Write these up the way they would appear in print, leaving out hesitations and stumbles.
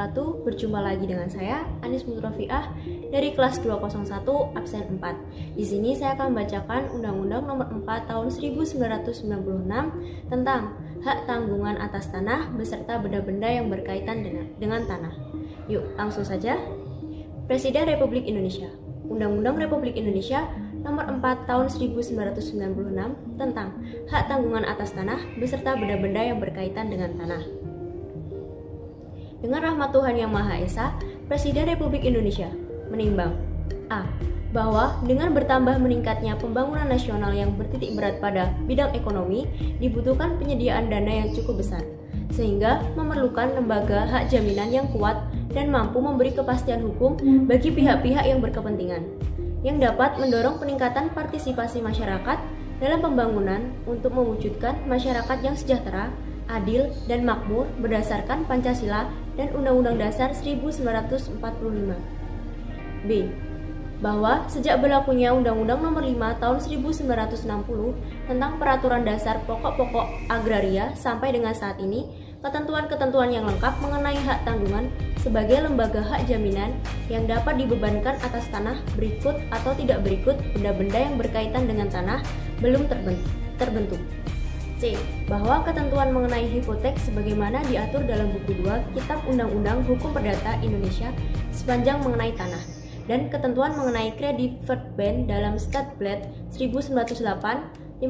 wabarakatuh. Berjumpa lagi dengan saya Anis Mutrofiah dari kelas 201 absen 4. Di sini saya akan membacakan Undang-Undang Nomor 4 Tahun 1996 tentang hak tanggungan atas tanah beserta benda-benda yang berkaitan dengan tanah. Yuk, langsung saja. Presiden Republik Indonesia. Undang-Undang Republik Indonesia Nomor 4 Tahun 1996 tentang hak tanggungan atas tanah beserta benda-benda yang berkaitan dengan tanah. Dengan rahmat Tuhan Yang Maha Esa, Presiden Republik Indonesia menimbang A. Bahwa dengan bertambah meningkatnya pembangunan nasional yang bertitik berat pada bidang ekonomi, dibutuhkan penyediaan dana yang cukup besar, sehingga memerlukan lembaga hak jaminan yang kuat dan mampu memberi kepastian hukum bagi pihak-pihak yang berkepentingan, yang dapat mendorong peningkatan partisipasi masyarakat dalam pembangunan untuk mewujudkan masyarakat yang sejahtera, adil, dan makmur berdasarkan Pancasila dan Undang-Undang Dasar 1945. B. Bahwa sejak berlakunya Undang-Undang Nomor 5 Tahun 1960 tentang Peraturan Dasar Pokok-pokok Agraria sampai dengan saat ini, ketentuan-ketentuan yang lengkap mengenai hak tanggungan sebagai lembaga hak jaminan yang dapat dibebankan atas tanah berikut atau tidak berikut benda-benda yang berkaitan dengan tanah belum terbentuk. C. Bahwa ketentuan mengenai hipotek sebagaimana diatur dalam buku 2 Kitab Undang-Undang Hukum Perdata Indonesia sepanjang mengenai tanah, dan ketentuan mengenai Credit Verband dalam Statblad 1908-542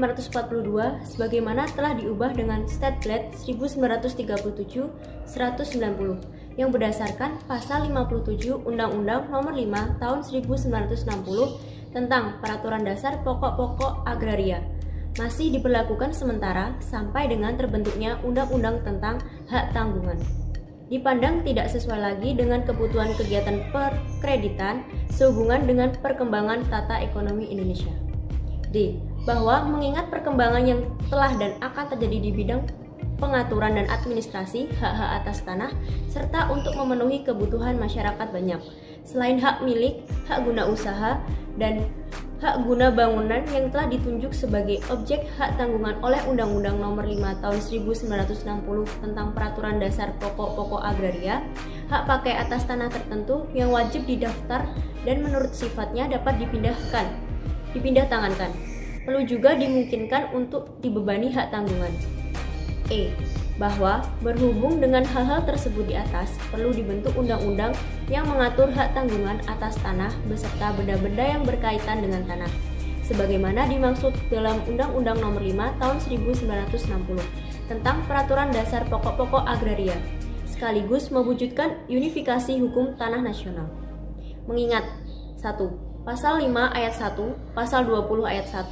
sebagaimana telah diubah dengan Statblad 1937-190 yang berdasarkan pasal 57 Undang-Undang Nomor 5 Tahun 1960 tentang Peraturan Dasar Pokok-pokok Agraria masih diberlakukan sementara sampai dengan terbentuknya undang-undang tentang hak tanggungan. Dipandang tidak sesuai lagi dengan kebutuhan kegiatan perkreditan sehubungan dengan perkembangan tata ekonomi Indonesia. D. Bahwa mengingat perkembangan yang telah dan akan terjadi di bidang pengaturan dan administrasi hak-hak atas tanah serta untuk memenuhi kebutuhan masyarakat banyak, selain hak milik, hak guna usaha, dan hak guna bangunan yang telah ditunjuk sebagai objek hak tanggungan oleh Undang-Undang Nomor 5 Tahun 1960 tentang Peraturan Dasar Pokok-pokok Agraria, hak pakai atas tanah tertentu yang wajib didaftar dan menurut sifatnya dapat dipindah tangankan, perlu juga dimungkinkan untuk dibebani hak tanggungan. E. Bahwa berhubung dengan hal-hal tersebut di atas, perlu dibentuk undang-undang yang mengatur hak tanggungan atas tanah beserta benda-benda yang berkaitan dengan tanah, sebagaimana dimaksud dalam Undang-Undang Nomor 5 Tahun 1960 tentang Peraturan Dasar Pokok-pokok Agraria, sekaligus mewujudkan unifikasi hukum tanah nasional. Mengingat 1. Pasal 5 ayat 1, Pasal 20 ayat 1,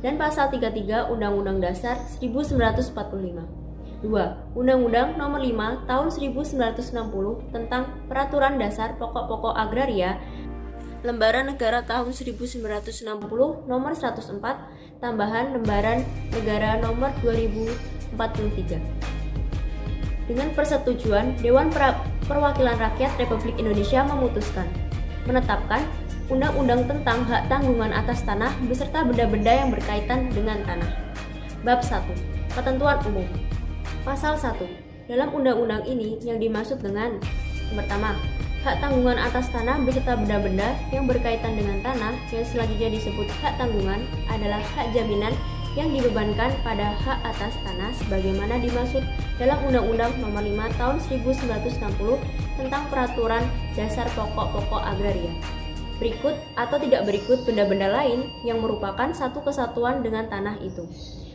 dan Pasal 33 Undang-Undang Dasar 1945. 2. Undang-Undang Nomor 5 Tahun 1960 tentang Peraturan Dasar Pokok-pokok Agraria, Lembaran Negara Tahun 1960 Nomor 104, tambahan Lembaran Negara Nomor 2043. Dengan persetujuan Dewan Perwakilan Rakyat Republik Indonesia memutuskan menetapkan Undang-Undang tentang hak tanggungan atas tanah beserta benda-benda yang berkaitan dengan tanah. Bab 1. Ketentuan umum. Pasal 1. Dalam undang-undang ini yang dimaksud dengan pertama, hak tanggungan atas tanah beserta benda-benda yang berkaitan dengan tanah yang selanjutnya disebut hak tanggungan adalah hak jaminan yang dibebankan pada hak atas tanah sebagaimana dimaksud dalam Undang-Undang Nomor 5 Tahun 1960 tentang Peraturan Dasar Pokok-pokok Agraria. Berikut atau tidak berikut benda-benda lain yang merupakan satu kesatuan dengan tanah itu.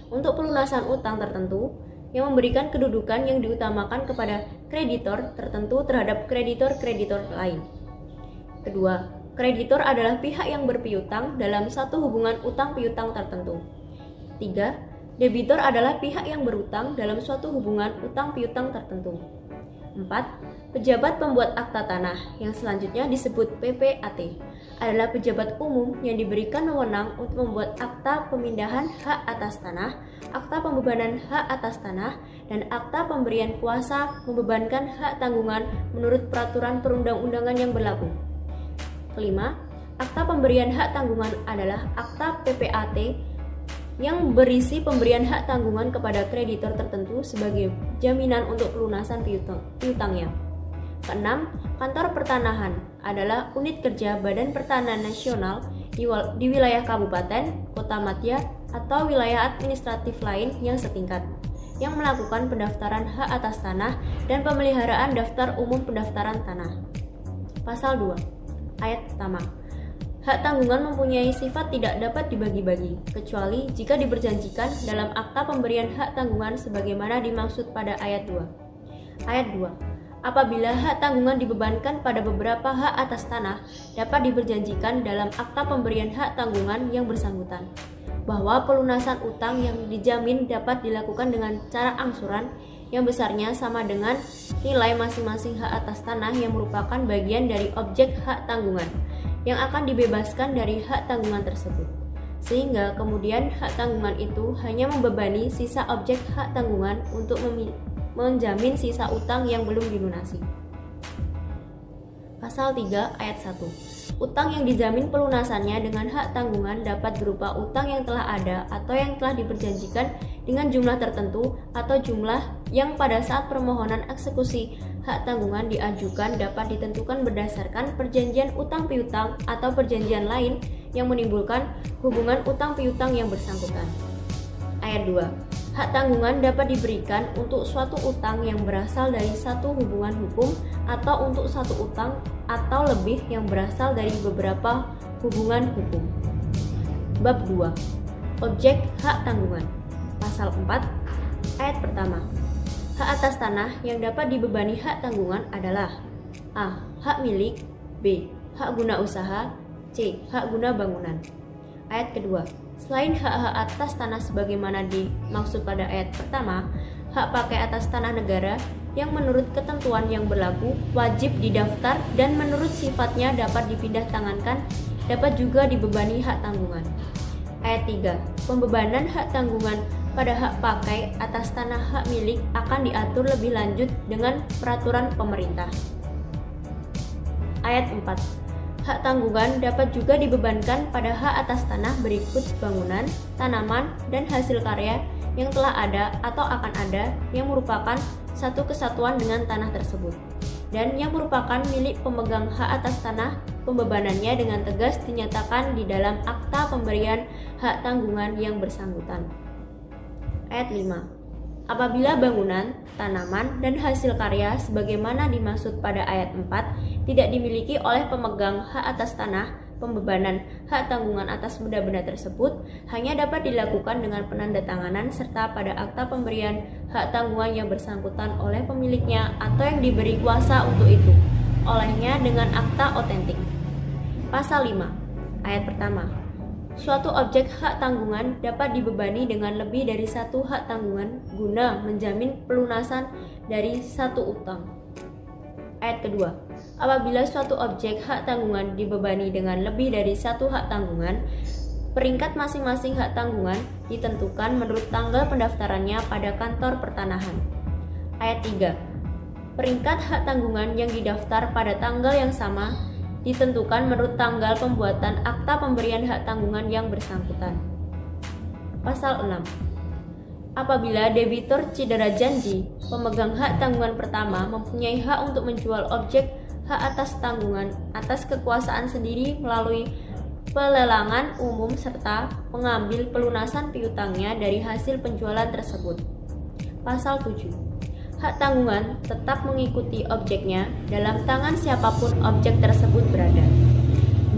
Untuk pelunasan utang tertentu yang memberikan kedudukan yang diutamakan kepada kreditor tertentu terhadap kreditor-kreditor lain. Kedua, kreditor adalah pihak yang berpiutang dalam satu hubungan utang piutang tertentu. 3. Debitor adalah pihak yang berutang dalam suatu hubungan utang piutang tertentu. 4. Pejabat pembuat akta tanah yang selanjutnya disebut PPAT adalah pejabat umum yang diberikan wewenang untuk membuat akta pemindahan hak atas tanah, akta pembebanan hak atas tanah, dan akta pemberian kuasa membebankan hak tanggungan menurut peraturan perundang-undangan yang berlaku. Kelima, akta pemberian hak tanggungan adalah akta PPAT yang berisi pemberian hak tanggungan kepada kreditor tertentu sebagai jaminan untuk pelunasan piutangnya. Keenam, kantor pertanahan adalah unit kerja Badan Pertanahan Nasional di wilayah kabupaten, kota madya, atau wilayah administratif lain yang setingkat, yang melakukan pendaftaran hak atas tanah dan pemeliharaan daftar umum pendaftaran tanah. Pasal 2, ayat pertama. Hak tanggungan mempunyai sifat tidak dapat dibagi-bagi, kecuali jika diperjanjikan dalam akta pemberian hak tanggungan sebagaimana dimaksud pada ayat 2. Ayat 2. Apabila hak tanggungan dibebankan pada beberapa hak atas tanah, dapat diperjanjikan dalam akta pemberian hak tanggungan yang bersangkutan, bahwa pelunasan utang yang dijamin dapat dilakukan dengan cara angsuran yang besarnya sama dengan nilai masing-masing hak atas tanah yang merupakan bagian dari objek hak tanggungan, yang akan dibebaskan dari hak tanggungan tersebut. Sehingga kemudian hak tanggungan itu hanya membebani sisa objek hak tanggungan untuk menjamin sisa utang yang belum dilunasi. Pasal 3 ayat 1. Utang yang dijamin pelunasannya dengan hak tanggungan dapat berupa utang yang telah ada atau yang telah diperjanjikan dengan jumlah tertentu atau jumlah yang pada saat permohonan eksekusi hak tanggungan diajukan dapat ditentukan berdasarkan perjanjian utang piutang atau perjanjian lain yang menimbulkan hubungan utang piutang yang bersangkutan. Ayat 2. Hak tanggungan dapat diberikan untuk suatu utang yang berasal dari satu hubungan hukum atau untuk satu utang atau lebih yang berasal dari beberapa hubungan hukum. Bab 2. Objek hak tanggungan. Pasal 4 ayat pertama. Hak atas tanah yang dapat dibebani hak tanggungan adalah A. Hak milik, B. Hak guna usaha, C. Hak guna bangunan. Ayat kedua. Selain hak-hak atas tanah sebagaimana dimaksud pada ayat pertama, hak pakai atas tanah negara yang menurut ketentuan yang berlaku wajib didaftar dan menurut sifatnya dapat dipindah tangankan dapat juga dibebani hak tanggungan. Ayat 3. Pembebanan hak tanggungan pada hak pakai atas tanah hak milik akan diatur lebih lanjut dengan peraturan pemerintah. Ayat 4. Hak tanggungan dapat juga dibebankan pada hak atas tanah berikut bangunan, tanaman, dan hasil karya yang telah ada atau akan ada yang merupakan satu kesatuan dengan tanah tersebut, dan yang merupakan milik pemegang hak atas tanah. Pembebanannya dengan tegas dinyatakan di dalam akta pemberian hak tanggungan yang bersangkutan. Ayat 5. Apabila bangunan, tanaman, dan hasil karya sebagaimana dimaksud pada ayat 4 tidak dimiliki oleh pemegang hak atas tanah, pembebanan hak tanggungan atas benda-benda tersebut hanya dapat dilakukan dengan penandatanganan serta pada akta pemberian hak tanggungan yang bersangkutan oleh pemiliknya atau yang diberi kuasa untuk itu olehnya dengan akta otentik. Pasal 5 ayat pertama. Suatu objek hak tanggungan dapat dibebani dengan lebih dari satu hak tanggungan guna menjamin pelunasan dari satu utang. Ayat kedua. Apabila suatu objek hak tanggungan dibebani dengan lebih dari satu hak tanggungan, peringkat masing-masing hak tanggungan ditentukan menurut tanggal pendaftarannya pada kantor pertanahan. Ayat 3. Peringkat hak tanggungan yang didaftar pada tanggal yang sama ditentukan menurut tanggal pembuatan akta pemberian hak tanggungan yang bersangkutan. Pasal 6. Apabila debitur cedera janji, pemegang hak tanggungan pertama mempunyai hak untuk menjual objek hak atas tanggungan atas kekuasaan sendiri melalui pelelangan umum serta mengambil pelunasan piutangnya dari hasil penjualan tersebut. Pasal 7. Hak tanggungan tetap mengikuti objeknya dalam tangan siapapun objek tersebut berada.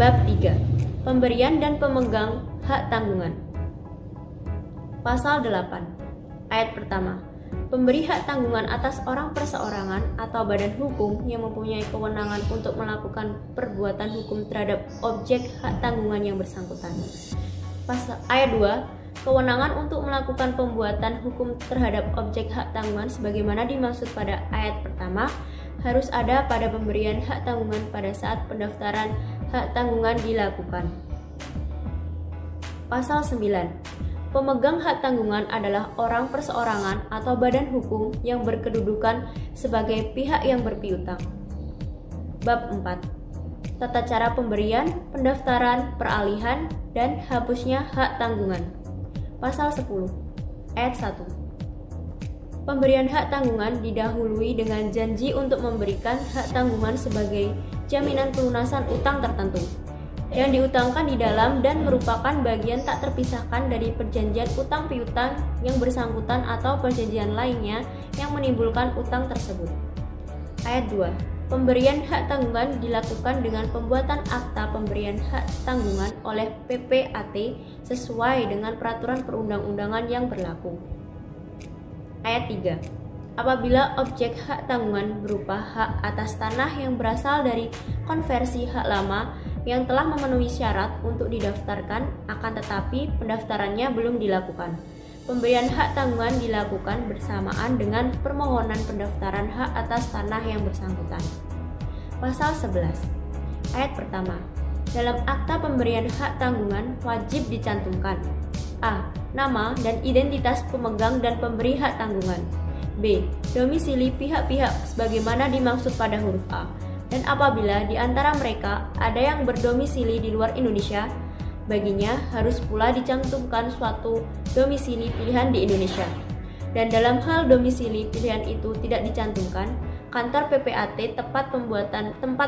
Bab 3. Pemberian dan pemegang hak tanggungan. Pasal 8. Ayat pertama. Pemberi hak tanggungan atas orang perseorangan atau badan hukum yang mempunyai kewenangan untuk melakukan perbuatan hukum terhadap objek hak tanggungan yang bersangkutan. Ayat 2. Kewenangan untuk melakukan pembuatan hukum terhadap objek hak tanggungan sebagaimana dimaksud pada ayat pertama harus ada pada pemberian hak tanggungan pada saat pendaftaran hak tanggungan dilakukan. Pasal 9. Pemegang hak tanggungan adalah orang perseorangan atau badan hukum yang berkedudukan sebagai pihak yang berpiutang. Bab 4. Tata cara pemberian, pendaftaran, peralihan, dan hapusnya hak tanggungan. Pasal 10 ayat 1. Pemberian hak tanggungan didahului dengan janji untuk memberikan hak tanggungan sebagai jaminan pelunasan utang tertentu yang diutangkan di dalam dan merupakan bagian tak terpisahkan dari perjanjian utang piutang yang bersangkutan atau perjanjian lainnya yang menimbulkan utang tersebut. Ayat 2. Pemberian hak tanggungan dilakukan dengan pembuatan akta pemberian hak tanggungan oleh PPAT sesuai dengan peraturan perundang-undangan yang berlaku. Ayat 3. Apabila objek hak tanggungan berupa hak atas tanah yang berasal dari konversi hak lama yang telah memenuhi syarat untuk didaftarkan, akan tetapi pendaftarannya belum dilakukan, pemberian hak tanggungan dilakukan bersamaan dengan permohonan pendaftaran hak atas tanah yang bersangkutan. Pasal 11. Ayat pertama. Dalam akta pemberian hak tanggungan wajib dicantumkan: A. Nama dan identitas pemegang dan pemberi hak tanggungan. B. Domisili pihak-pihak sebagaimana dimaksud pada huruf A. Dan apabila di antara mereka ada yang berdomisili di luar Indonesia, baginya harus pula dicantumkan suatu domisili pilihan di Indonesia. Dan dalam hal domisili pilihan itu tidak dicantumkan, kantor PPAT tempat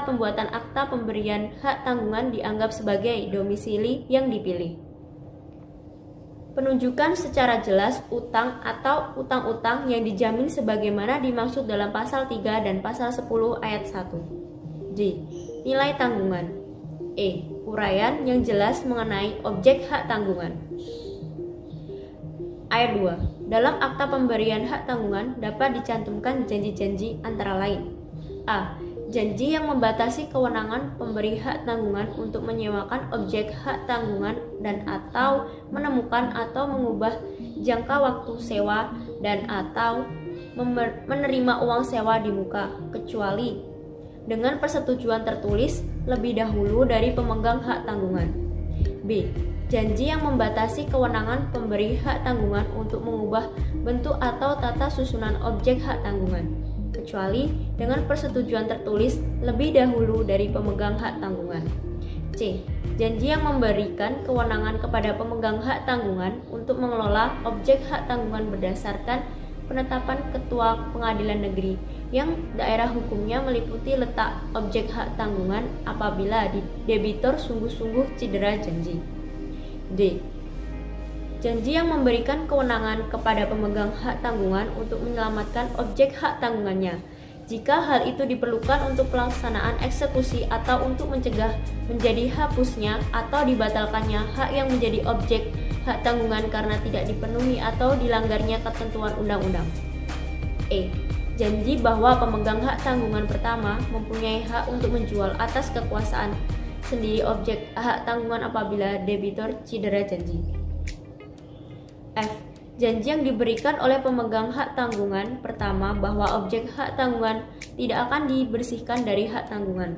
pembuatan akta pemberian hak tanggungan dianggap sebagai domisili yang dipilih. Penunjukan secara jelas utang atau utang-utang yang dijamin sebagaimana dimaksud dalam pasal 3 dan pasal 10 ayat 1. D. Nilai tanggungan. E. Uraian yang jelas mengenai objek hak tanggungan. Ayat 2. Dalam akta pemberian hak tanggungan dapat dicantumkan janji-janji antara lain: A. Janji yang membatasi kewenangan pemberi hak tanggungan untuk menyewakan objek hak tanggungan dan atau menemukan atau mengubah jangka waktu sewa dan atau menerima uang sewa di muka, kecuali dengan persetujuan tertulis lebih dahulu dari pemegang hak tanggungan. B. Janji yang membatasi kewenangan pemberi hak tanggungan untuk mengubah bentuk atau tata susunan objek hak tanggungan, kecuali dengan persetujuan tertulis lebih dahulu dari pemegang hak tanggungan. C. Janji yang memberikan kewenangan kepada pemegang hak tanggungan untuk mengelola objek hak tanggungan berdasarkan penetapan Ketua Pengadilan Negeri yang daerah hukumnya meliputi letak objek hak tanggungan apabila debitor sungguh-sungguh cedera janji. D. Janji yang memberikan kewenangan kepada pemegang hak tanggungan untuk menyelamatkan objek hak tanggungannya jika hal itu diperlukan untuk pelaksanaan eksekusi atau untuk mencegah menjadi hapusnya atau dibatalkannya hak yang menjadi objek hak tanggungan karena tidak dipenuhi atau dilanggarnya ketentuan undang-undang. E. Janji bahwa pemegang hak tanggungan pertama mempunyai hak untuk menjual atas kekuasaan sendiri objek hak tanggungan apabila debitor cedera janji. F. Janji yang diberikan oleh pemegang hak tanggungan pertama bahwa objek hak tanggungan tidak akan dibersihkan dari hak tanggungan.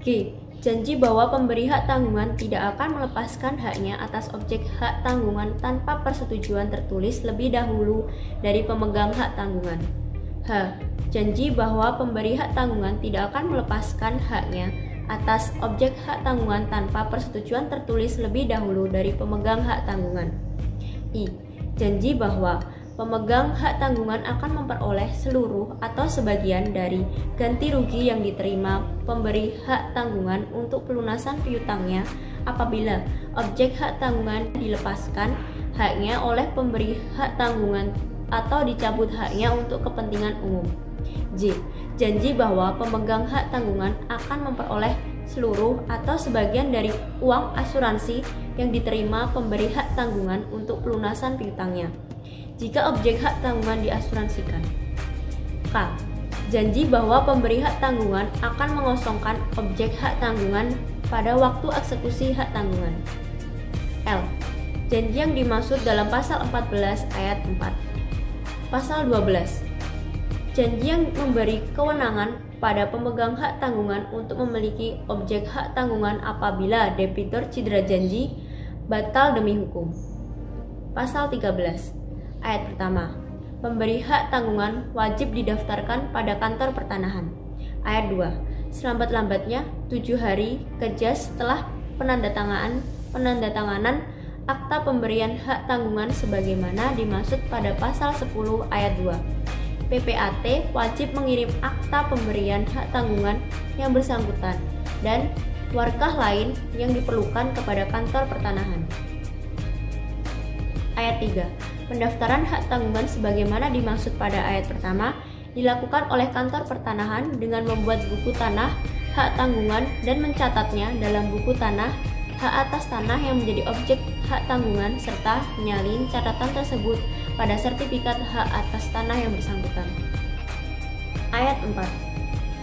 G. Janji bahwa pemberi hak tanggungan tidak akan melepaskan haknya atas objek hak tanggungan tanpa persetujuan tertulis lebih dahulu dari pemegang hak tanggungan. H. Janji bahwa pemberi hak tanggungan tidak akan melepaskan haknya atas objek hak tanggungan tanpa persetujuan tertulis lebih dahulu dari pemegang hak tanggungan. I. Janji bahwa pemegang hak tanggungan akan memperoleh seluruh atau sebagian dari ganti rugi yang diterima pemberi hak tanggungan untuk pelunasan piutangnya apabila objek hak tanggungan dilepaskan haknya oleh pemberi hak tanggungan atau dicabut haknya untuk kepentingan umum. J. Janji bahwa pemegang hak tanggungan akan memperoleh seluruh atau sebagian dari uang asuransi yang diterima pemberi hak tanggungan untuk pelunasan piutangnya jika objek hak tanggungan diasuransikan. K. Janji bahwa pemberi hak tanggungan akan mengosongkan objek hak tanggungan pada waktu eksekusi hak tanggungan. L. Janji yang dimaksud dalam pasal 14 ayat 4. Pasal 12. Janji yang memberi kewenangan pada pemegang hak tanggungan untuk memiliki objek hak tanggungan apabila debitor cedera janji batal demi hukum. Pasal 13. Ayat pertama. Pemberi hak tanggungan wajib didaftarkan pada kantor pertanahan. Ayat 2. Selambat-lambatnya 7 hari kerja setelah penandatanganan akta pemberian hak tanggungan sebagaimana dimaksud pada pasal 10 ayat 2. PPAT wajib mengirim akta pemberian hak tanggungan yang bersangkutan dan warkah lain yang diperlukan kepada kantor pertanahan. Ayat 3. Pendaftaran hak tanggungan sebagaimana dimaksud pada ayat pertama dilakukan oleh kantor pertanahan dengan membuat buku tanah hak tanggungan dan mencatatnya dalam buku tanah hak atas tanah yang menjadi objek hak tanggungan serta menyalin catatan tersebut pada sertifikat hak atas tanah yang bersangkutan. Ayat 4.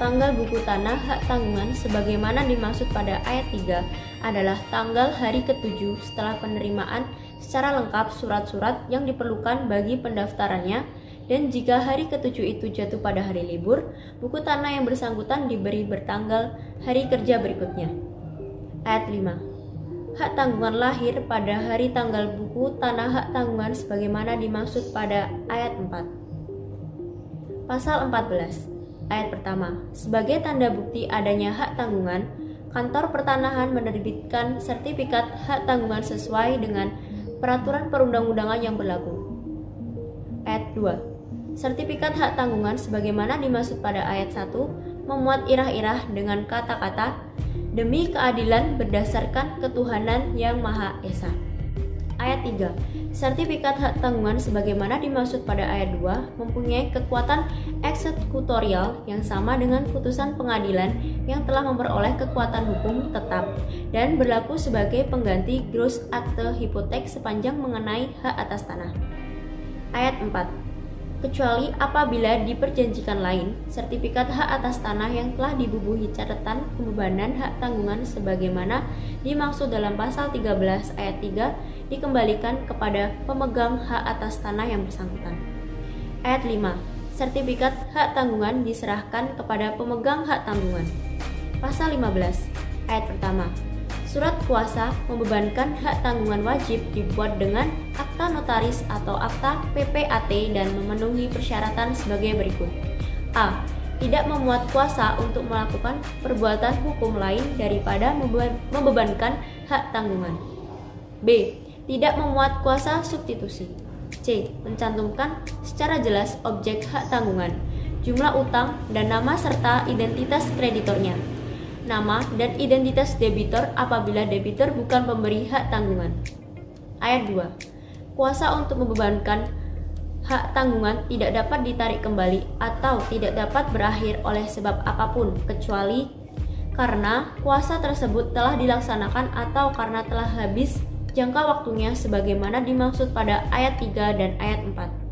Tanggal buku tanah hak tanggungan sebagaimana dimaksud pada ayat 3 adalah tanggal hari ke-7 setelah penerimaan secara lengkap surat-surat yang diperlukan bagi pendaftarannya, dan jika hari ke-7 itu jatuh pada hari libur, buku tanah yang bersangkutan diberi bertanggal hari kerja berikutnya. Ayat 5. Hak tanggungan lahir pada hari tanggal buku tanah hak tanggungan sebagaimana dimaksud pada ayat 4. Pasal 14. Ayat pertama. Sebagai tanda bukti adanya hak tanggungan, kantor pertanahan menerbitkan sertifikat hak tanggungan sesuai dengan peraturan perundang-undangan yang berlaku. Ayat 2. Sertifikat hak tanggungan sebagaimana dimaksud pada ayat 1 memuat irah-irah dengan kata-kata demi keadilan berdasarkan ketuhanan yang Maha Esa. Ayat 3. Sertifikat hak tanggungan sebagaimana dimaksud pada ayat 2 mempunyai kekuatan eksekutorial yang sama dengan putusan pengadilan yang telah memperoleh kekuatan hukum tetap dan berlaku sebagai pengganti gross akte hipotek sepanjang mengenai hak atas tanah. Ayat 4. Kecuali apabila diperjanjikan lain, sertifikat hak atas tanah yang telah dibubuhi catatan pembebanan hak tanggungan sebagaimana dimaksud dalam pasal 13 ayat 3 dikembalikan kepada pemegang hak atas tanah yang bersangkutan. Ayat 5. Sertifikat hak tanggungan diserahkan kepada pemegang hak tanggungan. Pasal 15 ayat pertama. Surat kuasa membebankan hak tanggungan wajib dibuat dengan akta notaris atau akta PPAT dan memenuhi persyaratan sebagai berikut. A. Tidak memuat kuasa untuk melakukan perbuatan hukum lain daripada membebankan hak tanggungan. B. Tidak memuat kuasa substitusi. C. Mencantumkan secara jelas objek hak tanggungan, jumlah utang dan nama serta identitas kreditornya, nama dan identitas debitur apabila debitur bukan pemberi hak tanggungan. Ayat 2. Kuasa untuk membebankan hak tanggungan tidak dapat ditarik kembali atau tidak dapat berakhir oleh sebab apapun kecuali karena kuasa tersebut telah dilaksanakan atau karena telah habis jangka waktunya sebagaimana dimaksud pada ayat 3 dan ayat 4.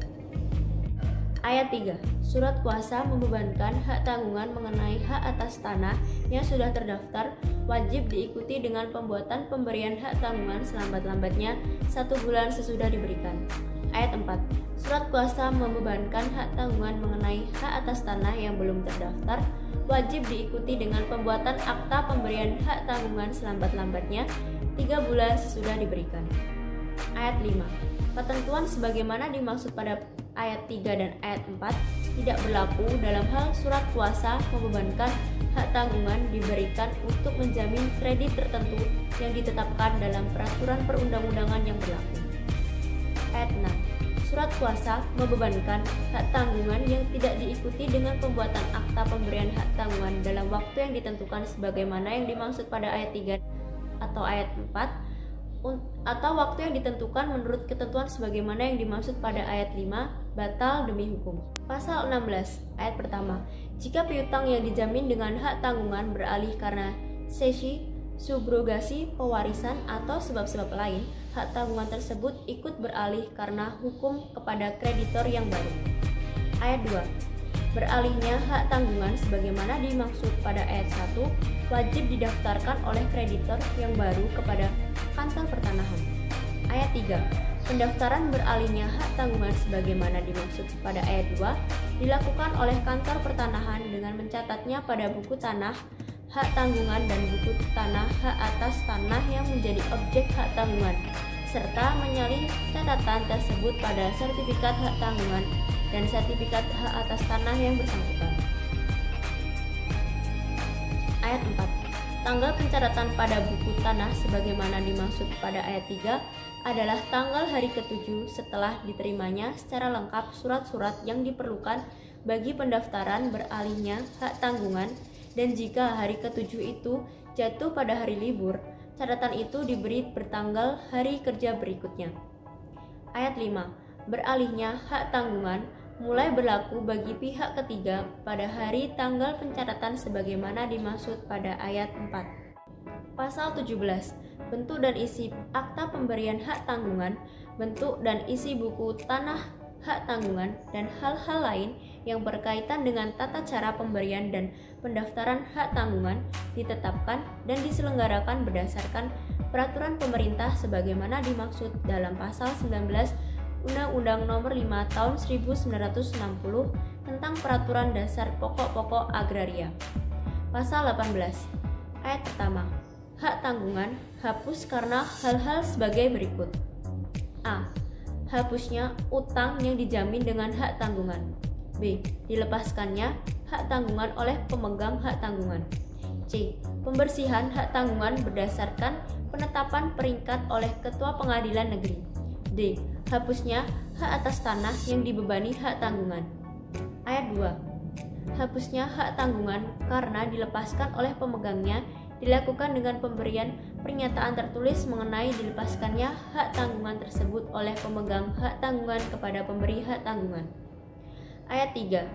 Ayat 3. Surat kuasa membebankan hak tanggungan mengenai hak atas tanah yang sudah terdaftar wajib diikuti dengan pembuatan pemberian hak tanggungan selambat-lambatnya 1 bulan sesudah diberikan. Ayat 4. Surat kuasa membebankan hak tanggungan mengenai hak atas tanah yang belum terdaftar wajib diikuti dengan pembuatan akta pemberian hak tanggungan selambat-lambatnya 3 bulan sesudah diberikan. Ayat 5. Ketentuan sebagaimana dimaksud pada ayat 3 dan ayat 4 tidak berlaku dalam hal surat kuasa membebankan hak tanggungan diberikan untuk menjamin kredit tertentu yang ditetapkan dalam peraturan perundang-undangan yang berlaku. Ayat 6. Surat kuasa membebankan hak tanggungan yang tidak diikuti dengan pembuatan akta pemberian hak tanggungan dalam waktu yang ditentukan sebagaimana yang dimaksud pada ayat 3 atau ayat 4 atau waktu yang ditentukan menurut ketentuan sebagaimana yang dimaksud pada ayat 5 batal demi hukum. Pasal 16 ayat pertama. Jika piutang yang dijamin dengan hak tanggungan beralih karena sesi, subrogasi, pewarisan atau sebab-sebab lain, hak tanggungan tersebut ikut beralih karena hukum kepada kreditor yang baru. Ayat 2. Beralihnya hak tanggungan sebagaimana dimaksud pada ayat 1 wajib didaftarkan oleh kreditor yang baru kepada kantor pertanahan. Ayat 3. Pendaftaran beralihnya hak tanggungan sebagaimana dimaksud pada ayat 2 dilakukan oleh kantor pertanahan dengan mencatatnya pada buku tanah hak tanggungan dan buku tanah hak atas tanah yang menjadi objek hak tanggungan serta menyalin catatan tersebut pada sertifikat hak tanggungan dan sertifikat hak atas tanah yang bersangkutan. Ayat 4. Tanggal pencatatan pada buku tanah sebagaimana dimaksud pada ayat 3 adalah tanggal hari ke-7 setelah diterimanya secara lengkap surat-surat yang diperlukan bagi pendaftaran beralihnya hak tanggungan, dan jika hari ke-7 itu jatuh pada hari libur, catatan itu diberi bertanggal hari kerja berikutnya. Ayat 5. Beralihnya hak tanggungan mulai berlaku bagi pihak ketiga pada hari tanggal pencatatan sebagaimana dimaksud pada ayat 4. Pasal 17. Bentuk dan isi akta pemberian hak tanggungan, bentuk dan isi buku tanah hak tanggungan, dan hal-hal lain yang berkaitan dengan tata cara pemberian dan pendaftaran hak tanggungan ditetapkan dan diselenggarakan berdasarkan peraturan pemerintah sebagaimana dimaksud dalam pasal 19 Undang-Undang Nomor 5 Tahun 1960 tentang Peraturan Dasar Pokok-pokok Agraria. Pasal 18. Ayat pertama. Hak tanggungan hapus karena hal-hal sebagai berikut. A. Hapusnya utang yang dijamin dengan hak tanggungan. B. Dilepaskannya hak tanggungan oleh pemegang hak tanggungan. C. Pembersihan hak tanggungan berdasarkan penetapan peringkat oleh Ketua Pengadilan Negeri. D. Hapusnya hak atas tanah yang dibebani hak tanggungan. Ayat 2. Hapusnya hak tanggungan karena dilepaskan oleh pemegangnya dilakukan dengan pemberian pernyataan tertulis mengenai dilepaskannya hak tanggungan tersebut oleh pemegang hak tanggungan kepada pemberi hak tanggungan. Ayat 3.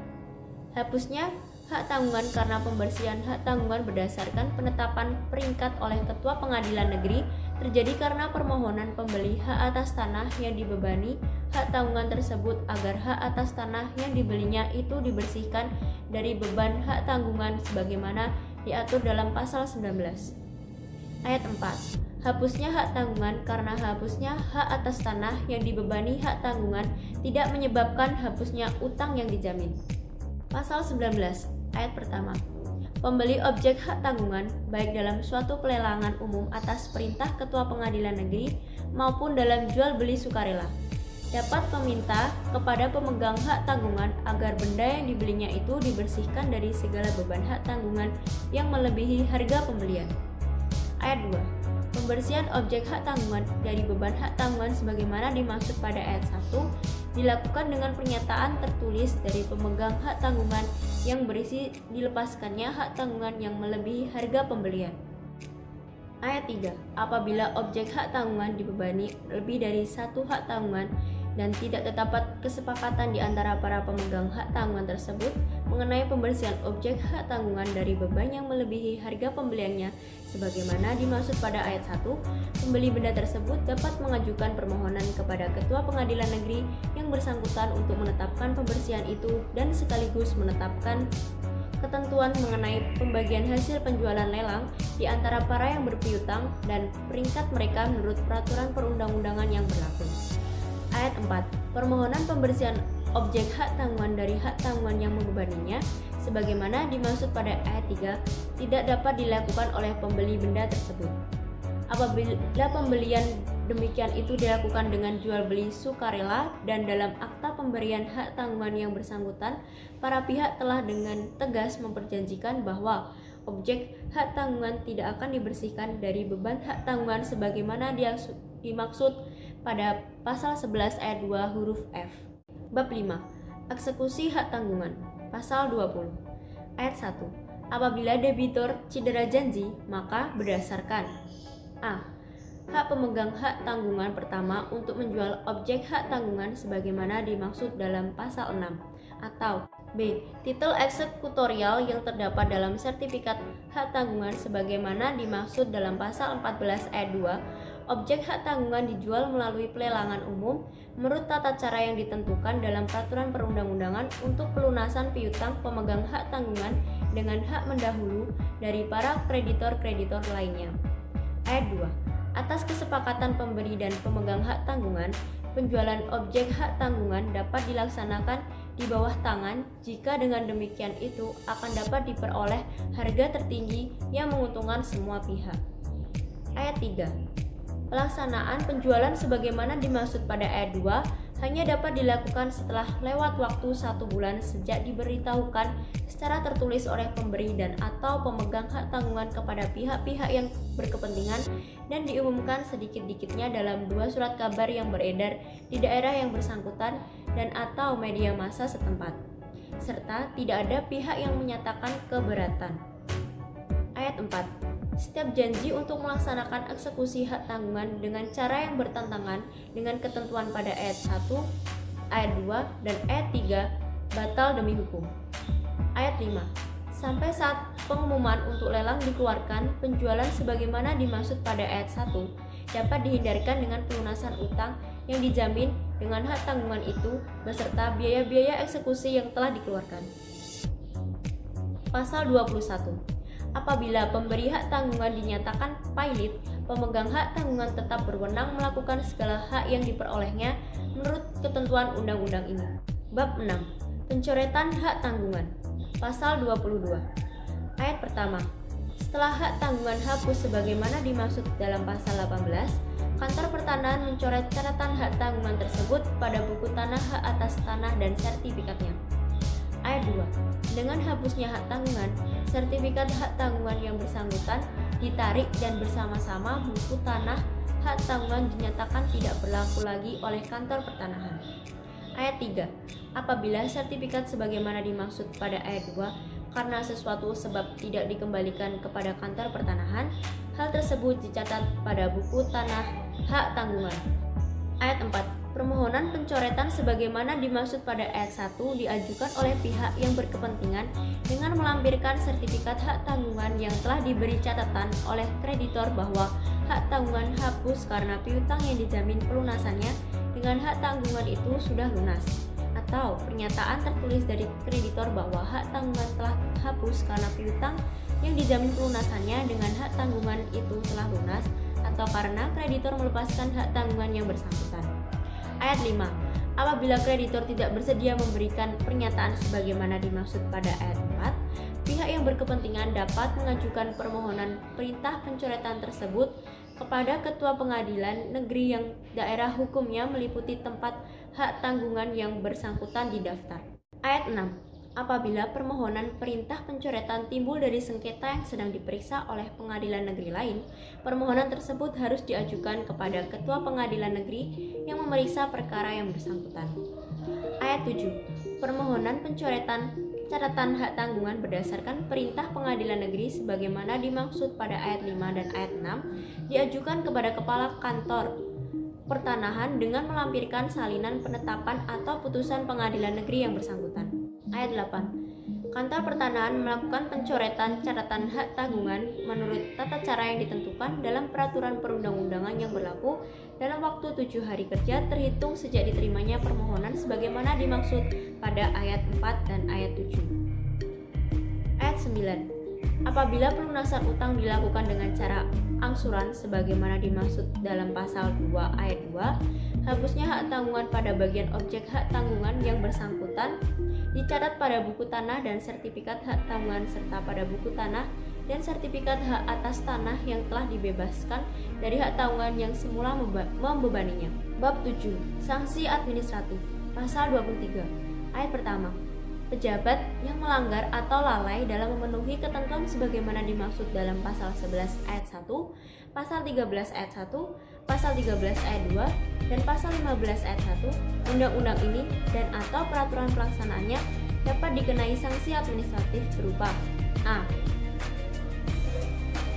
Hapusnya hak tanggungan karena pembersihan hak tanggungan berdasarkan penetapan peringkat oleh Ketua Pengadilan Negeri terjadi karena permohonan pembeli hak atas tanah yang dibebani hak tanggungan tersebut agar hak atas tanah yang dibelinya itu dibersihkan dari beban hak tanggungan sebagaimana diatur dalam pasal 19. Ayat 4. Hapusnya hak tanggungan karena hapusnya hak atas tanah yang dibebani hak tanggungan tidak menyebabkan hapusnya utang yang dijamin. Pasal 19. Ayat pertama. Pembeli objek hak tanggungan baik dalam suatu pelelangan umum atas perintah Ketua Pengadilan Negeri maupun dalam jual beli sukarela dapat meminta kepada pemegang hak tanggungan agar benda yang dibelinya itu dibersihkan dari segala beban hak tanggungan yang melebihi harga pembelian. Ayat 2. Pembersihan objek hak tanggungan dari beban hak tanggungan sebagaimana dimaksud pada ayat 1 dilakukan dengan pernyataan tertulis dari pemegang hak tanggungan yang berisi dilepaskannya hak tanggungan yang melebihi harga pembelian. Ayat 3. Apabila objek hak tanggungan dibebani lebih dari satu hak tanggungan dan tidak terdapat kesepakatan di antara para pemegang hak tanggungan tersebut mengenai pembersihan objek hak tanggungan dari beban yang melebihi harga pembeliannya sebagaimana dimaksud pada ayat 1, pembeli benda tersebut dapat mengajukan permohonan kepada Ketua Pengadilan Negeri yang bersangkutan untuk menetapkan pembersihan itu dan sekaligus menetapkan ketentuan mengenai pembagian hasil penjualan lelang di antara para yang berpiutang dan peringkat mereka menurut peraturan perundang-undangan yang berlaku. Ayat 4. Permohonan pembersihan objek hak tanggungan dari hak tanggungan yang membebaninya sebagaimana dimaksud pada ayat 3 tidak dapat dilakukan oleh pembeli benda tersebut. Apabila pembelian demikian itu dilakukan dengan jual beli sukarela dan dalam akta pemberian hak tanggungan yang bersangkutan, para pihak telah dengan tegas memperjanjikan bahwa objek hak tanggungan tidak akan dibersihkan dari beban hak tanggungan sebagaimana dimaksud pada pasal 11 ayat 2 huruf F. Bab 5. Eksekusi hak tanggungan. Pasal 20. Ayat 1. Apabila debitur cedera janji, maka berdasarkan A. Hak pemegang hak tanggungan pertama untuk menjual objek hak tanggungan sebagaimana dimaksud dalam pasal 6, atau B. Titel eksekutorial yang terdapat dalam sertifikat hak tanggungan sebagaimana dimaksud dalam pasal 14 ayat 2. Objek hak tanggungan dijual melalui pelelangan umum menurut tata cara yang ditentukan dalam peraturan perundang-undangan untuk pelunasan piutang pemegang hak tanggungan dengan hak mendahulu dari para kreditor-kreditor lainnya. Ayat 2. Atas kesepakatan pemberi dan pemegang hak tanggungan, penjualan objek hak tanggungan dapat dilaksanakan di bawah tangan jika dengan demikian itu akan dapat diperoleh harga tertinggi yang menguntungkan semua pihak. Ayat 3. Pelaksanaan penjualan sebagaimana dimaksud pada ayat 2 hanya dapat dilakukan setelah lewat waktu 1 bulan sejak diberitahukan secara tertulis oleh pemberi dan atau pemegang hak tanggungan kepada pihak-pihak yang berkepentingan dan diumumkan sedikit-dikitnya dalam 2 surat kabar yang beredar di daerah yang bersangkutan dan atau media massa setempat, serta tidak ada pihak yang menyatakan keberatan. Ayat 4. Setiap janji untuk melaksanakan eksekusi hak tanggungan dengan cara yang bertentangan dengan ketentuan pada ayat 1, ayat 2, dan ayat 3 batal demi hukum. Ayat 5. Sampai saat pengumuman untuk lelang dikeluarkan, penjualan sebagaimana dimaksud pada ayat 1 dapat dihindarkan dengan pelunasan utang yang dijamin dengan hak tanggungan itu beserta biaya-biaya eksekusi yang telah dikeluarkan. Pasal 21. Apabila pemberi hak tanggungan dinyatakan pailit, pemegang hak tanggungan tetap berwenang melakukan segala hak yang diperolehnya menurut ketentuan undang-undang ini. Bab 6. Pencoretan hak tanggungan. Pasal 22. Ayat pertama. Setelah hak tanggungan hapus sebagaimana dimaksud dalam pasal 18, Kantor Pertanahan mencoret catatan hak tanggungan tersebut pada buku tanah hak atas tanah dan sertifikatnya. Ayat 2. Dengan hapusnya hak tanggungan, sertifikat hak tanggungan yang bersangkutan ditarik dan bersama-sama buku tanah hak tanggungan dinyatakan tidak berlaku lagi oleh Kantor Pertanahan. Ayat 3. Apabila sertifikat sebagaimana dimaksud pada ayat 2 karena sesuatu sebab tidak dikembalikan kepada Kantor Pertanahan, hal tersebut dicatat pada buku tanah hak tanggungan. Ayat 4. Permohonan pencoretan sebagaimana dimaksud pada ayat 1 diajukan oleh pihak yang berkepentingan dengan melampirkan sertifikat hak tanggungan yang telah diberi catatan oleh kreditor bahwa hak tanggungan hapus karena piutang yang dijamin pelunasannya dengan hak tanggungan itu sudah lunas, atau pernyataan tertulis dari kreditor bahwa hak tanggungan telah hapus karena piutang yang dijamin pelunasannya dengan hak tanggungan itu telah lunas, atau karena kreditor melepaskan hak tanggungan yang bersangkutan. Ayat 5. Apabila kreditor tidak bersedia memberikan pernyataan sebagaimana dimaksud pada ayat 4, pihak yang berkepentingan dapat mengajukan permohonan perintah pencoretan tersebut kepada Ketua Pengadilan Negeri yang daerah hukumnya meliputi tempat hak tanggungan yang bersangkutan didaftar. Ayat 6. Apabila permohonan perintah pencoretan timbul dari sengketa yang sedang diperiksa oleh pengadilan negeri lain, permohonan tersebut harus diajukan kepada Ketua Pengadilan Negeri yang memeriksa perkara yang bersangkutan. Ayat 7. Permohonan pencoretan catatan hak tanggungan berdasarkan perintah pengadilan negeri sebagaimana dimaksud pada ayat 5 dan ayat 6 diajukan kepada Kepala Kantor Pertanahan dengan melampirkan salinan penetapan atau putusan pengadilan negeri yang bersangkutan. Ayat 8. Kantor Pertanahan melakukan pencoretan catatan hak tanggungan menurut tata cara yang ditentukan dalam peraturan perundang-undangan yang berlaku dalam waktu 7 hari kerja terhitung sejak diterimanya permohonan sebagaimana dimaksud pada ayat 4 dan ayat 7. Ayat 9. Apabila pelunasan utang dilakukan dengan cara angsuran sebagaimana dimaksud dalam pasal 2 ayat 2, hapusnya hak tanggungan pada bagian objek hak tanggungan yang bersangkutan dicatat pada buku tanah dan sertifikat hak tanggungan serta pada buku tanah dan sertifikat hak atas tanah yang telah dibebaskan dari hak tanggungan yang semula membebaninya. Bab 7. Sanksi administratif. Pasal 23. Ayat pertama. Pejabat yang melanggar atau lalai dalam memenuhi ketentuan sebagaimana dimaksud dalam pasal 11 ayat 1, pasal 13 ayat 1, pasal 13 ayat 2, dan pasal 15 ayat 1 undang-undang ini dan atau peraturan pelaksanaannya dapat dikenai sanksi administratif berupa A.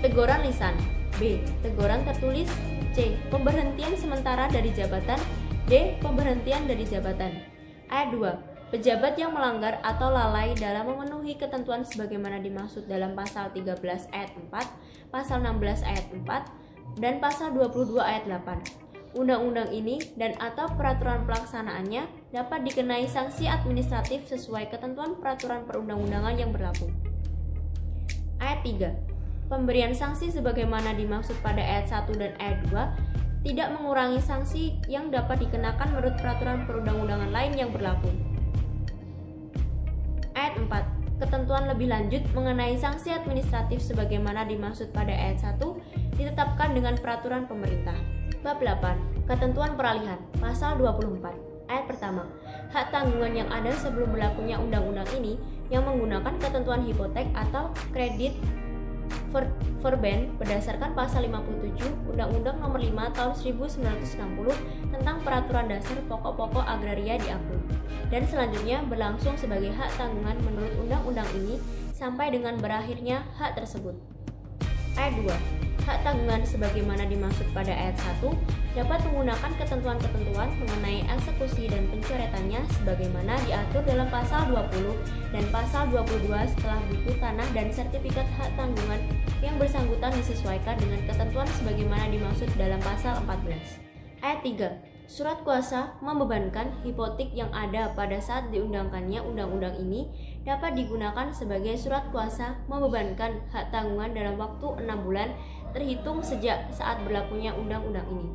Teguran lisan. B. Teguran tertulis. C. Pemberhentian sementara dari jabatan. D. Pemberhentian dari jabatan. Ayat 2. Pejabat yang melanggar atau lalai dalam memenuhi ketentuan sebagaimana dimaksud dalam pasal 13 ayat 4, pasal 16 ayat 4, dan pasal 22 ayat 8. Undang-undang ini dan atau peraturan pelaksanaannya dapat dikenai sanksi administratif sesuai ketentuan peraturan perundang-undangan yang berlaku. Ayat 3. Pemberian sanksi sebagaimana dimaksud pada ayat 1 dan ayat 2 tidak mengurangi sanksi yang dapat dikenakan menurut peraturan perundang-undangan lain yang berlaku. Ayat 4. Ketentuan lebih lanjut mengenai sanksi administratif sebagaimana dimaksud pada ayat 1 ditetapkan dengan peraturan pemerintah. Bab 8. Ketentuan peralihan. Pasal 24. Ayat pertama, hak tanggungan yang ada sebelum berlakunya undang-undang ini yang menggunakan ketentuan hipotek atau kredit forbearance berdasarkan pasal 57 Undang-Undang Nomor 5 Tahun 1960 tentang Peraturan Dasar Pokok-pokok Agraria diakui, dan selanjutnya berlangsung sebagai hak tanggungan menurut undang-undang ini sampai dengan berakhirnya hak tersebut. Ayat 2. Hak tanggungan sebagaimana dimaksud pada ayat 1 dapat menggunakan ketentuan-ketentuan mengenai eksekusi dan pencoretannya sebagaimana diatur dalam pasal 20 dan pasal 22 setelah buku tanah dan sertifikat hak tanggungan yang bersangkutan disesuaikan dengan ketentuan sebagaimana dimaksud dalam pasal 14. Ayat 3. Surat kuasa membebankan hipotek yang ada pada saat diundangkannya undang-undang ini dapat digunakan sebagai surat kuasa membebankan hak tanggungan dalam waktu 6 bulan terhitung sejak saat berlakunya undang-undang ini,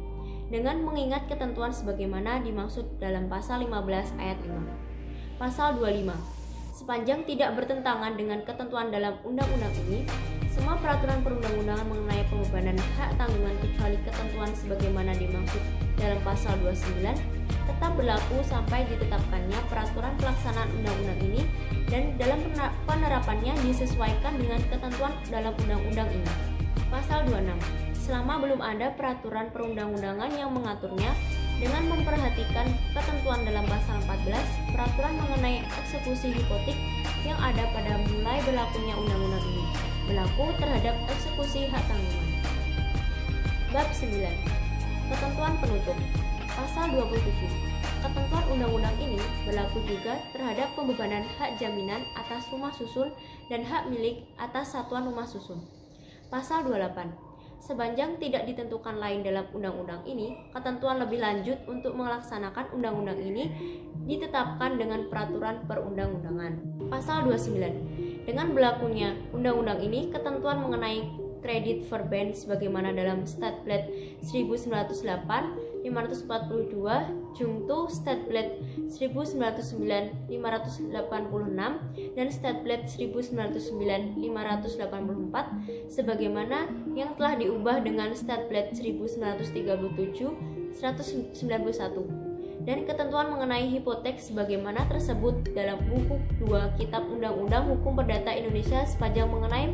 dengan mengingat ketentuan sebagaimana dimaksud dalam pasal 15 ayat 5. Pasal 25. Sepanjang tidak bertentangan dengan ketentuan dalam undang-undang ini, semua peraturan perundang-undangan mengenai pembebanan hak tanggungan kecuali ketentuan sebagaimana dimaksud dalam pasal 29 tetap berlaku sampai ditetapkannya peraturan pelaksanaan undang-undang ini dan dalam penerapannya disesuaikan dengan ketentuan dalam undang-undang ini. Pasal 26. Selama belum ada peraturan perundang-undangan yang mengaturnya, dengan memperhatikan ketentuan dalam pasal 14 peraturan mengenai eksekusi hipotek yang ada pada mulai berlakunya undang-undang ini berlaku terhadap eksekusi hak tanggungan. Bab 9. Ketentuan penutup. Pasal 27. Ketentuan undang-undang ini berlaku juga terhadap pembebanan hak jaminan atas rumah susun dan hak milik atas satuan rumah susun. Pasal 28. Sepanjang tidak ditentukan lain dalam undang-undang ini, ketentuan lebih lanjut untuk melaksanakan undang-undang ini ditetapkan dengan peraturan perundang-undangan. Pasal 29. Dengan berlakunya undang-undang ini, ketentuan mengenai kredit forbearance sebagaimana dalam Statblad 1908 542 Jungto Statblad 1909 586 dan Statblad 1909 584 sebagaimana yang telah diubah dengan Statblad 1937 191 dan ketentuan mengenai hipotek sebagaimana tersebut dalam buku 2 Kitab Undang-Undang Hukum Perdata Indonesia sepanjang mengenai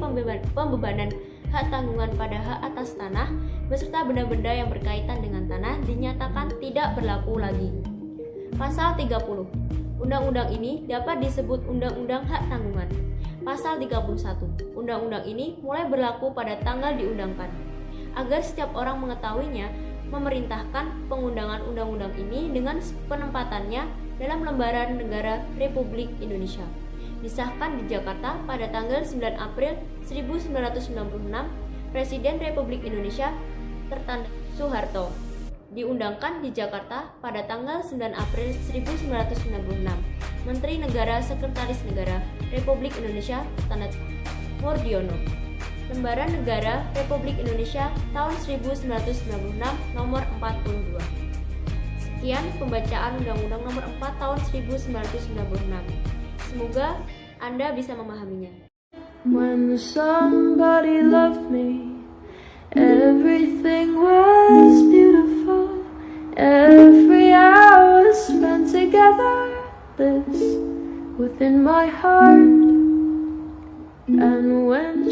pembebanan hak tanggungan pada hak atas tanah beserta benda-benda yang berkaitan dengan tanah dinyatakan tidak berlaku lagi. Pasal 30. Undang-undang ini dapat disebut Undang-Undang Hak Tanggungan. Pasal 31. Undang-undang ini mulai berlaku pada tanggal diundangkan. Agar setiap orang mengetahuinya, memerintahkan pengundangan undang-undang ini dengan penempatannya dalam lembaran negara Republik Indonesia. Disahkan di Jakarta pada tanggal 9 April 1996, Presiden Republik Indonesia tertanda Soeharto. Diundangkan di Jakarta pada tanggal 9 April 1996, Menteri Negara Sekretaris Negara Republik Indonesia tertanda Mordiono. Lembaran Negara Republik Indonesia tahun 1996 nomor 42. Sekian pembacaan Undang-Undang nomor 4 tahun 1996. Semoga Anda bisa memahaminya. When somebody loved me, everything was beautiful. Every hour spent together, bliss within my heart. And when